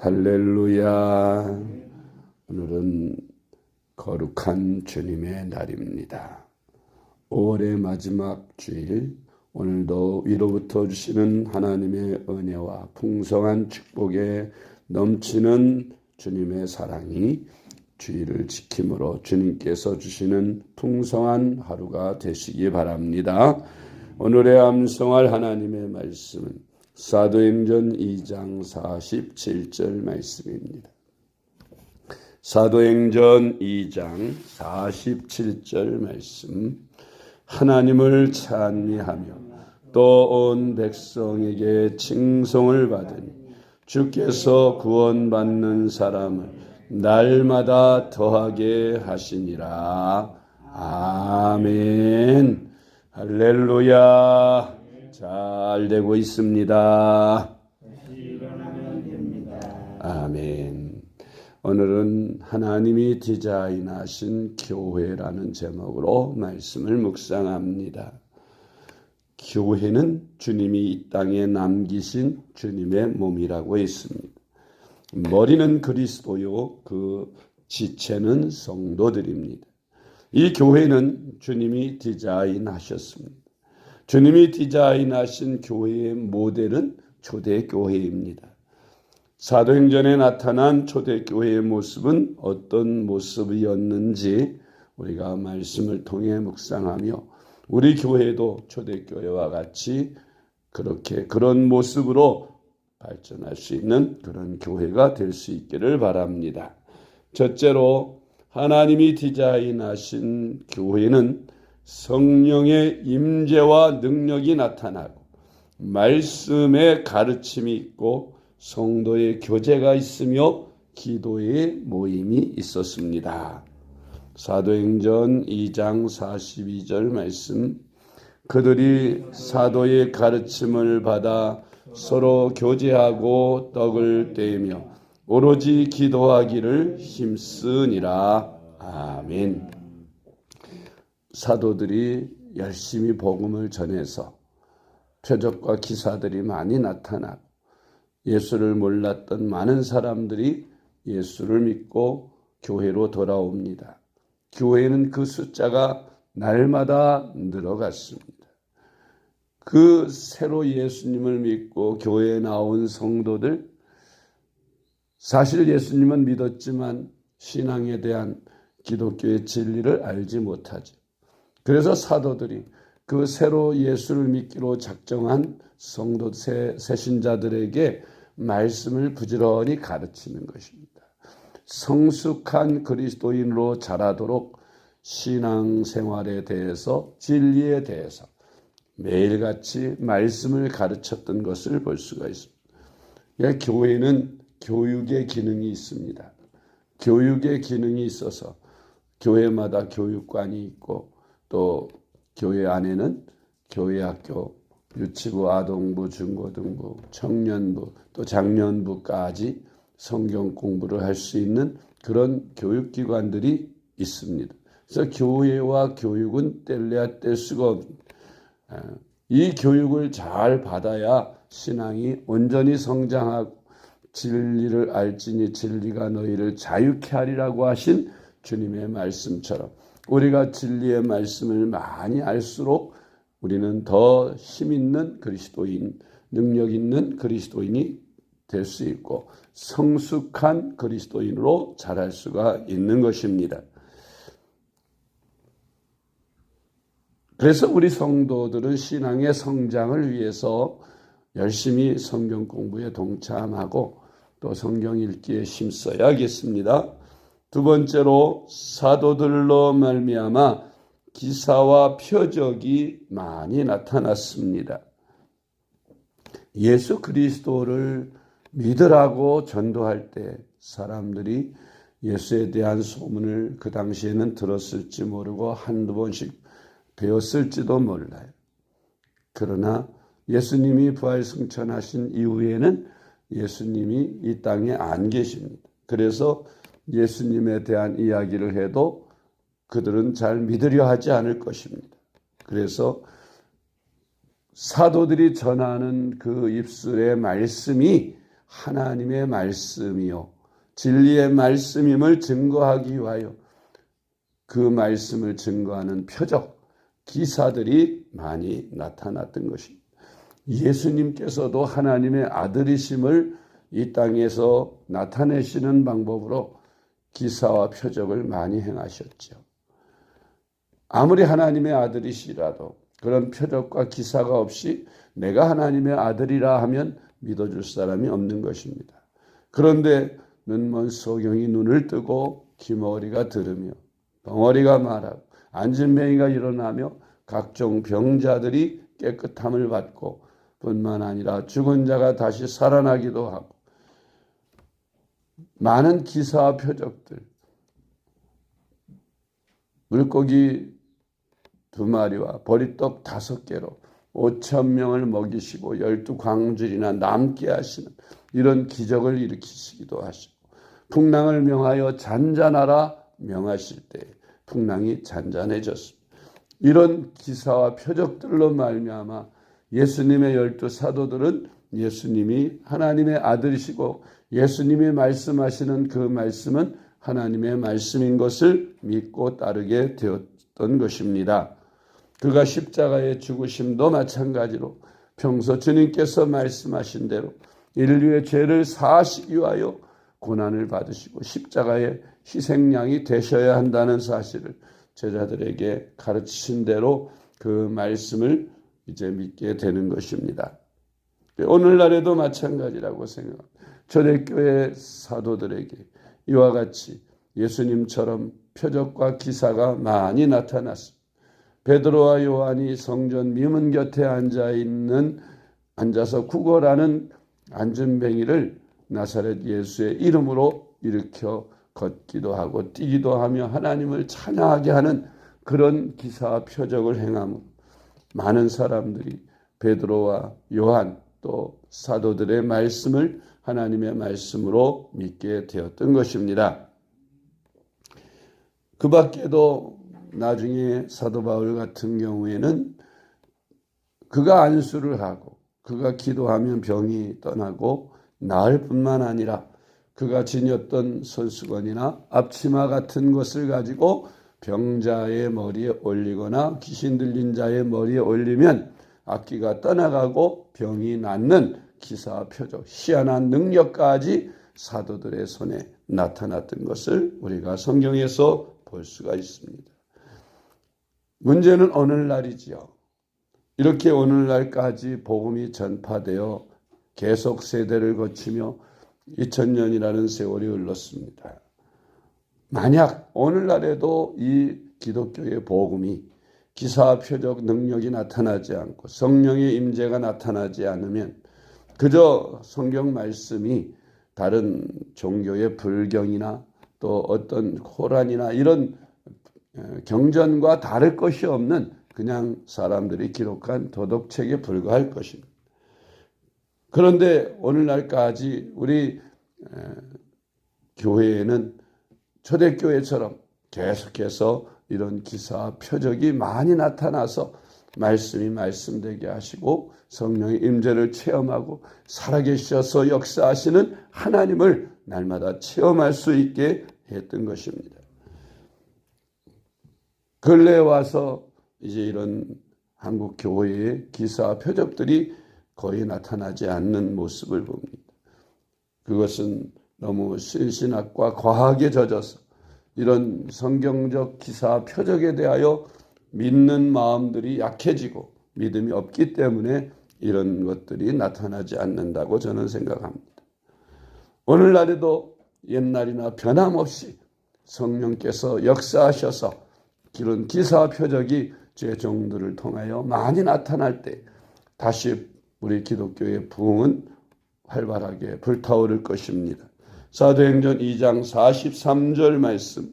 할렐루야. 오늘은 거룩한 주님의 날입니다. 5월의 마지막 주일, 오늘도 위로부터 주시는 하나님의 은혜와 풍성한 축복에 넘치는 주님의 사랑이 주일을 지킴으로 주님께서 주시는 풍성한 하루가 되시기 바랍니다. 오늘의 암송할 하나님의 말씀은 사도행전 2장 47절 말씀입니다. 사도행전 2장 47절 말씀. 하나님을 찬미하며 또 온 백성에게 칭송을 받으니 주께서 구원받는 사람을 날마다 더하게 하시니라. 아멘. 할렐루야. 잘 되고 있습니다. 아멘. 오늘은 하나님이 디자인하신 교회라는 제목으로 말씀을 묵상합니다. 교회는 주님이 이 땅에 남기신 주님의 몸이라고 했습니다. 머리는 그리스도요, 그 지체는 성도들입니다. 이 교회는 주님이 디자인하셨습니다. 주님이 디자인하신 교회의 모델은 초대교회입니다. 사도행전에 나타난 초대교회의 모습은 어떤 모습이었는지 우리가 말씀을 통해 묵상하며 우리 교회도 초대교회와 같이 그런 모습으로 발전할 수 있는 그런 교회가 될 수 있기를 바랍니다. 첫째로 하나님이 디자인하신 교회는 성령의 임재와 능력이 나타나고 말씀의 가르침이 있고 성도의 교제가 있으며 기도의 모임이 있었습니다. 사도행전 2장 42절 말씀. 그들이 사도의 가르침을 받아 서로 교제하고 떡을 떼며 오로지 기도하기를 힘쓰니라. 아멘. 사도들이 열심히 복음을 전해서 표적과 기사들이 많이 나타나고 예수를 몰랐던 많은 사람들이 예수를 믿고 교회로 돌아옵니다. 교회는 그 숫자가 날마다 늘어갔습니다. 그 새로 예수님을 믿고 교회에 나온 성도들, 사실 예수님은 믿었지만 신앙에 대한 기독교의 진리를 알지 못하죠. 그래서 사도들이 그 새로 예수를 믿기로 작정한 성도 새신자들에게 말씀을 부지런히 가르치는 것입니다. 성숙한 그리스도인으로 자라도록 신앙생활에 대해서, 진리에 대해서 매일같이 말씀을 가르쳤던 것을 볼 수가 있습니다. 교회는 교육의 기능이 있습니다. 교육의 기능이 있어서 교회마다 교육관이 있고 또 교회 안에는 교회학교, 유치부, 아동부, 중고등부, 청년부, 또 장년부까지 성경 공부를 할 수 있는 그런 교육기관들이 있습니다. 그래서 교회와 교육은 뗄래야 뗄 수가 없습니다. 이 교육을 잘 받아야 신앙이 온전히 성장하고 진리를 알지니 진리가 너희를 자유케 하리라고 하신 주님의 말씀처럼 우리가 진리의 말씀을 많이 알수록 우리는 더 힘있는 그리스도인, 능력 있는 그리스도인이 될 수 있고 성숙한 그리스도인으로 자랄 수가 있는 것입니다. 그래서 우리 성도들은 신앙의 성장을 위해서 열심히 성경 공부에 동참하고 또 성경 읽기에 힘써야겠습니다. 두 번째로 사도들로 말미암아 기사와 표적이 많이 나타났습니다. 예수 그리스도를 믿으라고 전도할 때 사람들이 예수에 대한 소문을 그 당시에는 들었을지 모르고 한두 번씩 배웠을지도 몰라요. 그러나 예수님이 부활 승천하신 이후에는 예수님이 이 땅에 안 계십니다. 그래서 예수님에 대한 이야기를 해도 그들은 잘 믿으려 하지 않을 것입니다. 그래서 사도들이 전하는 그 입술의 말씀이 하나님의 말씀이요 진리의 말씀임을 증거하기 위하여 그 말씀을 증거하는 표적, 기사들이 많이 나타났던 것입니다. 예수님께서도 하나님의 아들이심을 이 땅에서 나타내시는 방법으로 기사와 표적을 많이 행하셨죠. 아무리 하나님의 아들이시라도 그런 표적과 기사가 없이 내가 하나님의 아들이라 하면 믿어줄 사람이 없는 것입니다. 그런데 눈먼 소경이 눈을 뜨고 기머리가 들으며 벙어리가 말하고 안진뱅이가 일어나며 각종 병자들이 깨끗함을 받고 뿐만 아니라 죽은 자가 다시 살아나기도 하고 많은 기사와 표적들, 물고기 2마리와 보리떡 5개로 5,000명을 먹이시고 12광줄이나 남게 하시는 이런 기적을 일으키시기도 하시고 풍랑을 명하여 잔잔하라 명하실 때 풍랑이 잔잔해졌습니다. 이런 기사와 표적들로 말미암아 예수님의 12사도들은 예수님이 하나님의 아들이시고 예수님이 말씀하시는 그 말씀은 하나님의 말씀인 것을 믿고 따르게 되었던 것입니다. 그가 십자가의 죽으심도 마찬가지로 평소 주님께서 말씀하신 대로 인류의 죄를 사하시기 위하여 고난을 받으시고 십자가의 희생양이 되셔야 한다는 사실을 제자들에게 가르치신 대로 그 말씀을 이제 믿게 되는 것입니다. 오늘날에도 마찬가지라고 생각합니다. 초대교회 사도들에게 이와 같이 예수님처럼 표적과 기사가 많이 나타났습니다. 베드로와 요한이 성전 미문 곁에 앉아서 구걸하는 안진뱅이를 나사렛 예수의 이름으로 일으켜 걷기도 하고 뛰기도 하며 하나님을 찬양하게 하는 그런 기사와 표적을 행함으로 많은 사람들이 베드로와 요한 또 사도들의 말씀을 하나님의 말씀으로 믿게 되었던 것입니다. 그 밖에도 나중에 사도 바울 같은 경우에는 그가 안수를 하고 그가 기도하면 병이 떠나고 나을 뿐만 아니라 그가 지녔던 손수건이나 앞치마 같은 것을 가지고 병자의 머리에 올리거나 귀신 들린 자의 머리에 올리면 악귀가 떠나가고 병이 낫는 기사와 표적, 희한한 능력까지 사도들의 손에 나타났던 것을 우리가 성경에서 볼 수가 있습니다. 문제는 오늘날이지요. 이렇게 오늘날까지 복음이 전파되어 계속 세대를 거치며 2000년이라는 세월이 흘렀습니다. 만약 오늘날에도 이 기독교의 복음이 기사와 표적 능력이 나타나지 않고 성령의 임재가 나타나지 않으면 그저 성경 말씀이 다른 종교의 불경이나 또 어떤 코란이나 이런 경전과 다를 것이 없는 그냥 사람들이 기록한 도덕책에 불과할 것입니다. 그런데 오늘날까지 우리 교회에는 초대교회처럼 계속해서 이런 기사와 표적이 많이 나타나서 말씀이 말씀되게 하시고 성령의 임재를 체험하고 살아계셔서 역사하시는 하나님을 날마다 체험할 수 있게 했던 것입니다. 근래에 와서 이제 이런 한국 교회의 기사와 표적들이 거의 나타나지 않는 모습을 봅니다. 그것은 너무 신신학과 과학에 젖어서 이런 성경적 기사와 표적에 대하여 믿는 마음들이 약해지고 믿음이 없기 때문에 이런 것들이 나타나지 않는다고 저는 생각합니다. 오늘날에도 옛날이나 변함없이 성령께서 역사하셔서 이런 기사와 표적이 제 종들을 통하여 많이 나타날 때 다시 우리 기독교의 부흥은 활발하게 불타오를 것입니다. 사도행전 2장 43절 말씀,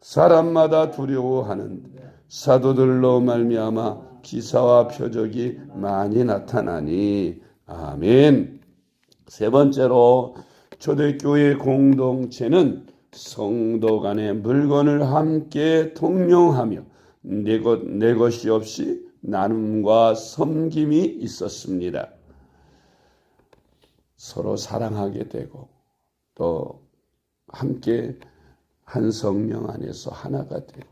사람마다 두려워하는데 사도들로 말미암아 기사와 표적이 많이 나타나니. 아멘. 세 번째로 초대교회 공동체는 성도 간의 물건을 함께 통용하며 내 것이 없이 나눔과 섬김이 있었습니다. 서로 사랑하게 되고 또 함께 한 성령 안에서 하나가 되고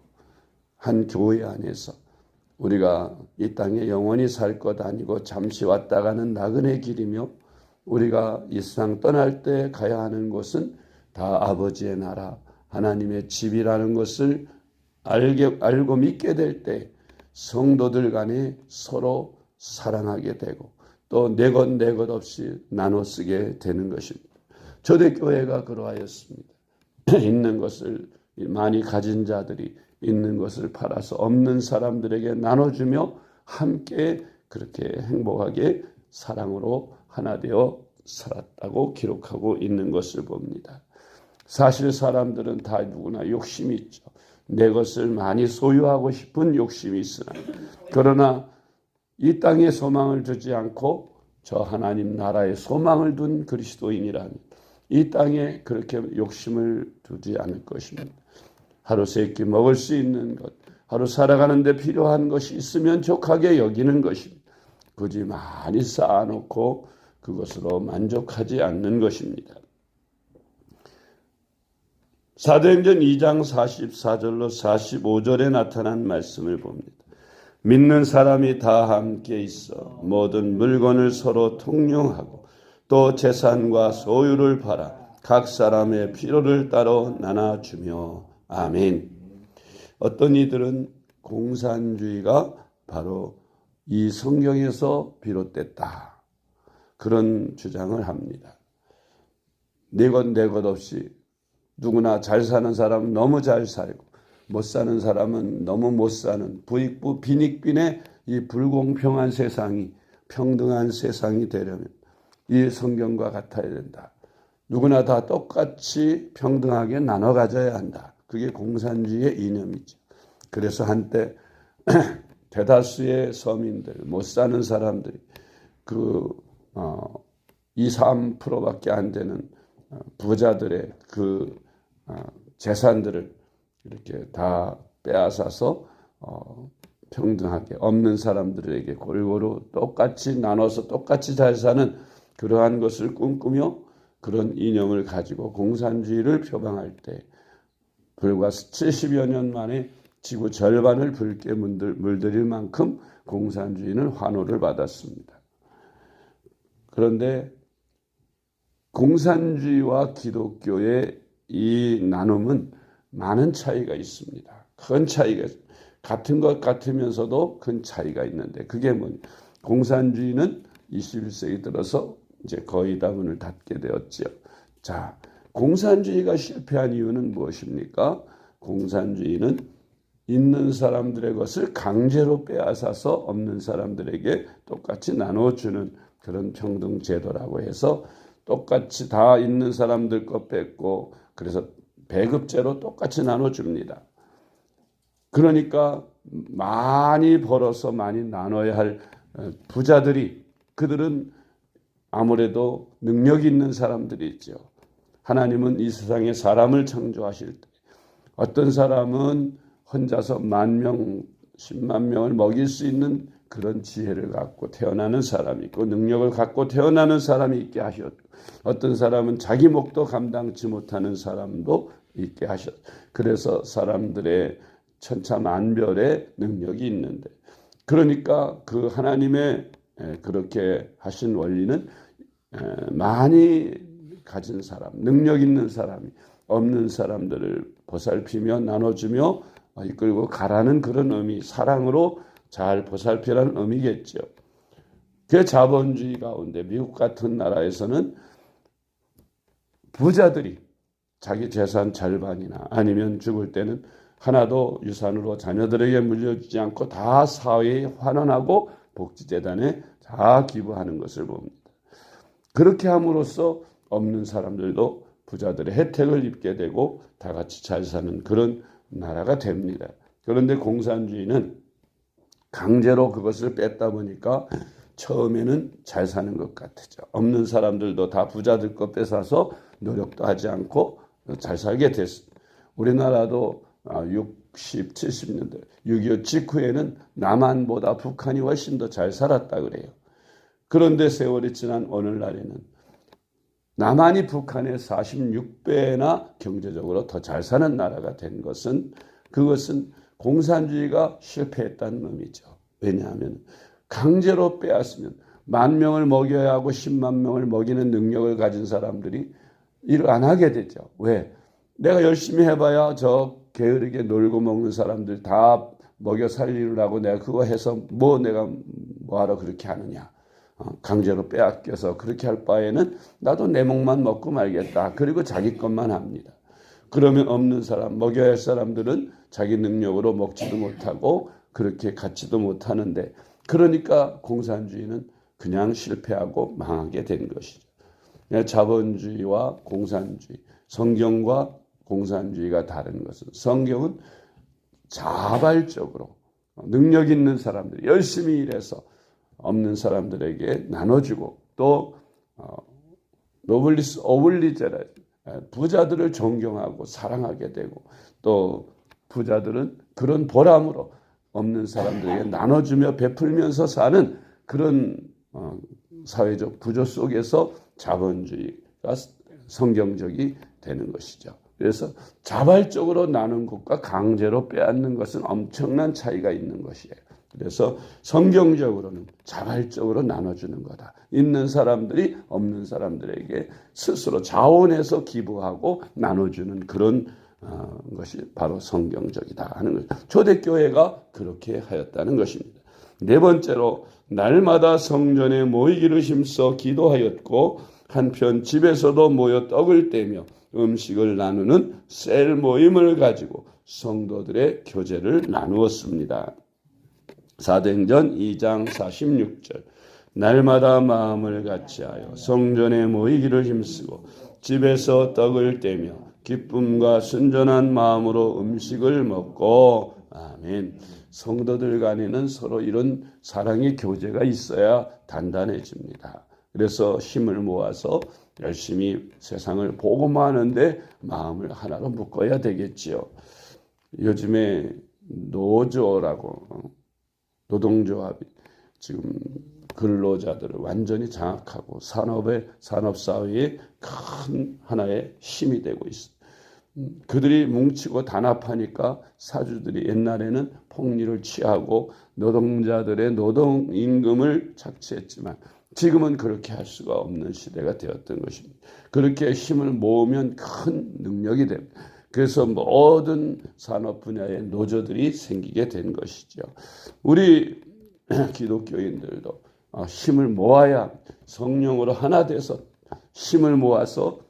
한 교회 안에서 우리가 이 땅에 영원히 살 것 아니고 잠시 왔다 가는 나그네 길이며 우리가 이 세상 떠날 때 가야 하는 곳은 다 아버지의 나라 하나님의 집이라는 것을 알고 믿게 될 때 성도들 간에 서로 사랑하게 되고 또 내 것 내 것 없이 나눠 쓰게 되는 것입니다. 초대교회가 그러하였습니다. 있는 것을 많이 가진 자들이 있는 것을 팔아서 없는 사람들에게 나눠주며 함께 그렇게 행복하게 사랑으로 하나 되어 살았다고 기록하고 있는 것을 봅니다. 사실 사람들은 다 누구나 욕심이 있죠. 내 것을 많이 소유하고 싶은 욕심이 있으나 그러나 이 땅에 소망을 두지 않고 저 하나님 나라에 소망을 둔 그리스도인이라면 이 땅에 그렇게 욕심을 두지 않을 것입니다. 하루 세 끼 먹을 수 있는 것, 하루 살아가는 데 필요한 것이 있으면 족하게 여기는 것입니다. 굳이 많이 쌓아놓고 그것으로 만족하지 않는 것입니다. 사도행전 2장 44절로 45절에 나타난 말씀을 봅니다. 믿는 사람이 다 함께 있어 모든 물건을 서로 통용하고 또 재산과 소유를 팔아 각 사람의 필요를 따로 나눠주며 아멘. 어떤 이들은 공산주의가 바로 이 성경에서 비롯됐다. 그런 주장을 합니다. 내 것 내 것 없이 누구나 잘 사는 사람은 너무 잘 살고 못 사는 사람은 너무 못 사는 부익부 빈익빈의 이 불공평한 세상이 평등한 세상이 되려면 이 성경과 같아야 된다. 누구나 다 똑같이 평등하게 나눠 가져야 한다. 그게 공산주의의 이념이죠. 그래서 한때 대다수의 서민들, 못 사는 사람들이 2, 3%밖에 안 되는 부자들의 재산들을 이렇게 다 빼앗아서 평등하게 없는 사람들에게 골고루 똑같이 나눠서 똑같이 잘 사는 그러한 것을 꿈꾸며 그런 이념을 가지고 공산주의를 표방할 때 불과 70여 년 만에 지구 절반을 붉게 물들일 만큼 공산주의는 환호를 받았습니다. 그런데 공산주의와 기독교의 이 나눔은 많은 차이가 있습니다. 큰 차이가 같은 것 같으면서도 큰 차이가 있는데 그게 뭐냐? 공산주의는 21세기 들어서 이제 거의 다 문을 닫게 되었지요. 자, 공산주의가 실패한 이유는 무엇입니까? 공산주의는 있는 사람들의 것을 강제로 빼앗아서 없는 사람들에게 똑같이 나눠주는 그런 평등 제도라고 해서 똑같이 다 있는 사람들 것 뺏고 그래서 배급제로 똑같이 나눠줍니다. 그러니까 많이 벌어서 많이 나눠야 할 부자들이 그들은 아무래도 능력 있는 사람들이 있죠. 하나님은 이 세상에 사람을 창조하실 때 어떤 사람은 혼자서 10,000명, 10만 명을 먹일 수 있는 그런 지혜를 갖고 태어나는 사람이 있고 능력을 갖고 태어나는 사람이 있게 하셨고 어떤 사람은 자기 목도 감당치 못하는 사람도 있게 하셨고 그래서 사람들의 천차만별의 능력이 있는데 그러니까 그 하나님의 그렇게 하신 원리는 많이 가진 사람, 능력 있는 사람이 없는 사람들을 보살피며 나눠주며 이끌고 가라는 그런 의미, 사랑으로 잘 보살피라는 의미겠죠. 그 자본주의 가운데 미국 같은 나라에서는 부자들이 자기 재산 절반이나 아니면 죽을 때는 하나도 유산으로 자녀들에게 물려주지 않고 다 사회에 환원하고 복지재단에 다 기부하는 것을 봅니다. 그렇게 함으로써 없는 사람들도 부자들의 혜택을 입게 되고 다 같이 잘 사는 그런 나라가 됩니다. 그런데 공산주의는 강제로 그것을 뺐다 보니까 처음에는 잘 사는 것 같죠. 없는 사람들도 다 부자들 것 뺏어서 노력도 하지 않고 잘 살게 됐습니다. 우리나라도 60, 70년대 6.25 직후에는 남한보다 북한이 훨씬 더 잘 살았다 그래요. 그런데 세월이 지난 오늘날에는 남한이 북한의 46배나 경제적으로 더 잘 사는 나라가 된 것은 그것은 공산주의가 실패했다는 의미죠. 왜냐하면 강제로 빼앗으면 10,000명을 먹여야 하고 10만 명을 먹이는 능력을 가진 사람들이 일을 안 하게 되죠. 왜? 내가 열심히 해봐야 저 게으르게 놀고 먹는 사람들 다 먹여 살리려고 내가 그거 해서 내가 뭐하러 그렇게 하느냐. 강제로 빼앗겨서 그렇게 할 바에는 나도 내 몫만 먹고 말겠다. 그리고 자기 것만 합니다. 그러면 없는 사람, 먹여야 할 사람들은 자기 능력으로 먹지도 못하고 그렇게 갖지도 못하는데, 그러니까 공산주의는 그냥 실패하고 망하게 된 것이죠. 자본주의와 공산주의, 성경과 공산주의가 다른 것은 성경은 자발적으로 능력 있는 사람들이 열심히 일해서 없는 사람들에게 나눠주고, 또 노블리스 오블리제라, 부자들을 존경하고 사랑하게 되고, 또 부자들은 그런 보람으로 없는 사람들에게 나눠주며 베풀면서 사는 그런 사회적 구조 속에서 자본주의가 성경적이 되는 것이죠. 그래서 자발적으로 나눈 것과 강제로 빼앗는 것은 엄청난 차이가 있는 것이에요. 그래서 성경적으로는 자발적으로 나눠주는 거다. 있는 사람들이 없는 사람들에게 스스로 자원해서 기부하고 나눠주는 그런 것이 바로 성경적이다 하는 거죠. 초대교회가 그렇게 하였다는 것입니다. 네 번째로, 날마다 성전에 모이기를 힘써 기도하였고 한편 집에서도 모여 떡을 떼며 음식을 나누는 셀 모임을 가지고 성도들의 교제를 나누었습니다. 사도행전 2장 46절, 날마다 마음을 같이하여 성전에 모이기를 힘쓰고 집에서 떡을 떼며 기쁨과 순전한 마음으로 음식을 먹고. 아멘. 성도들 간에는 서로 이런 사랑의 교제가 있어야 단단해집니다. 그래서 힘을 모아서 열심히 세상을 복음화하는데 마음을 하나로 묶어야 되겠지요. 요즘에 노조라고, 노동조합이 지금 근로자들을 완전히 장악하고 산업사회의 큰 하나의 힘이 되고 있습니다. 그들이 뭉치고 단합하니까 사주들이 옛날에는 폭리를 취하고 노동자들의 노동임금을 착취했지만 지금은 그렇게 할 수가 없는 시대가 되었던 것입니다. 그렇게 힘을 모으면 큰 능력이 됩니다. 그래서 모든 산업 분야의 노조들이 생기게 된 것이죠. 우리 기독교인들도 힘을 모아야 성령으로 하나 돼서 힘을 모아서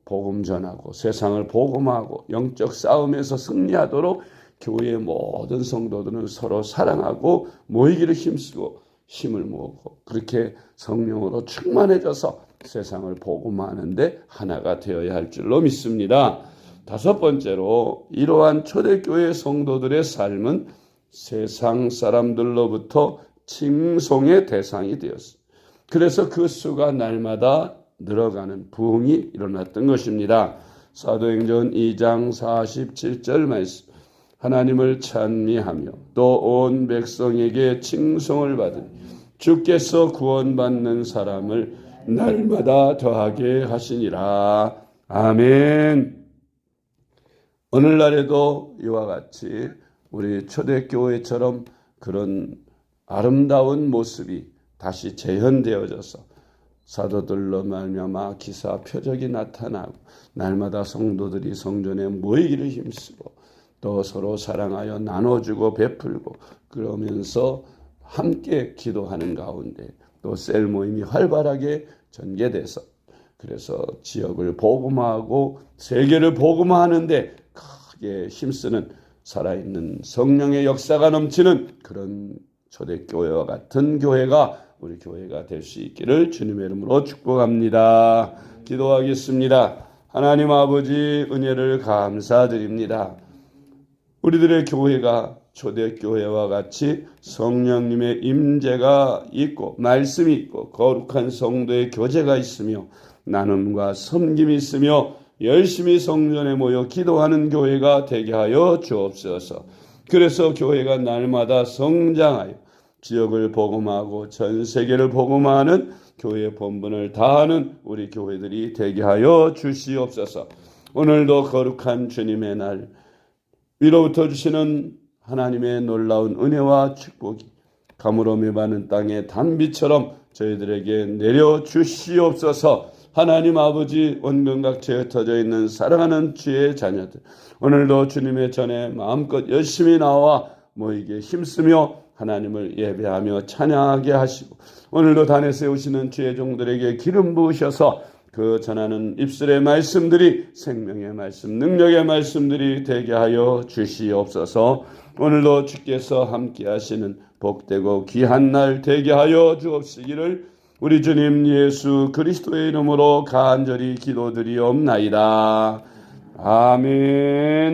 복음 전하고 세상을 복음하고 영적 싸움에서 승리하도록 교회의 모든 성도들은 서로 사랑하고 모이기를 힘쓰고 힘을 모으고 그렇게 성령으로 충만해져서 세상을 복음하는데 하나가 되어야 할 줄로 믿습니다. 다섯 번째로, 이러한 초대교회 성도들의 삶은 세상 사람들로부터 칭송의 대상이 되었습니다. 그래서 그 수가 날마다 늘어가는 부흥이 일어났던 것입니다. 사도행전 2장 47절 말씀, 하나님을 찬미하며 또 온 백성에게 칭송을 받으니 주께서 구원받는 사람을 날마다 더하게 하시니라. 아멘. 오늘날에도 이와 같이 우리 초대교회처럼 그런 아름다운 모습이 다시 재현되어져서 사도들로 말미암아 기사 표적이 나타나고 날마다 성도들이 성전에 모이기를 힘쓰고 또 서로 사랑하여 나눠주고 베풀고 그러면서 함께 기도하는 가운데 또 셀 모임이 활발하게 전개돼서 그래서 지역을 복음화하고 세계를 복음화하는데 크게 힘쓰는 살아있는 성령의 역사가 넘치는 그런 초대교회와 같은 교회가 우리 교회가 될 수 있기를 주님의 이름으로 축복합니다. 기도하겠습니다. 하나님 아버지, 은혜를 감사드립니다. 우리들의 교회가 초대교회와 같이 성령님의 임재가 있고 말씀이 있고 거룩한 성도의 교제가 있으며 나눔과 섬김이 있으며 열심히 성전에 모여 기도하는 교회가 되게 하여 주옵소서. 그래서 교회가 날마다 성장하여 지역을 복음하고 전 세계를 복음하는 교회의 본분을 다하는 우리 교회들이 되게 하여 주시옵소서. 오늘도 거룩한 주님의 날, 위로부터 주시는 하나님의 놀라운 은혜와 축복이 가물음이 많은 땅의 단비처럼 저희들에게 내려 주시옵소서. 하나님 아버지, 원근각지에 흩어져 있는 사랑하는 주의 자녀들, 오늘도 주님의 전에 마음껏 열심히 나와 모이게 힘쓰며 하나님을 예배하며 찬양하게 하시고, 오늘도 단에 세우시는 주의 종들에게 기름 부으셔서 그 전하는 입술의 말씀들이 생명의 말씀, 능력의 말씀들이 되게 하여 주시옵소서. 오늘도 주께서 함께 하시는 복되고 귀한 날 되게 하여 주옵시기를 우리 주님 예수 그리스도의 이름으로 간절히 기도드리옵나이다. 아멘.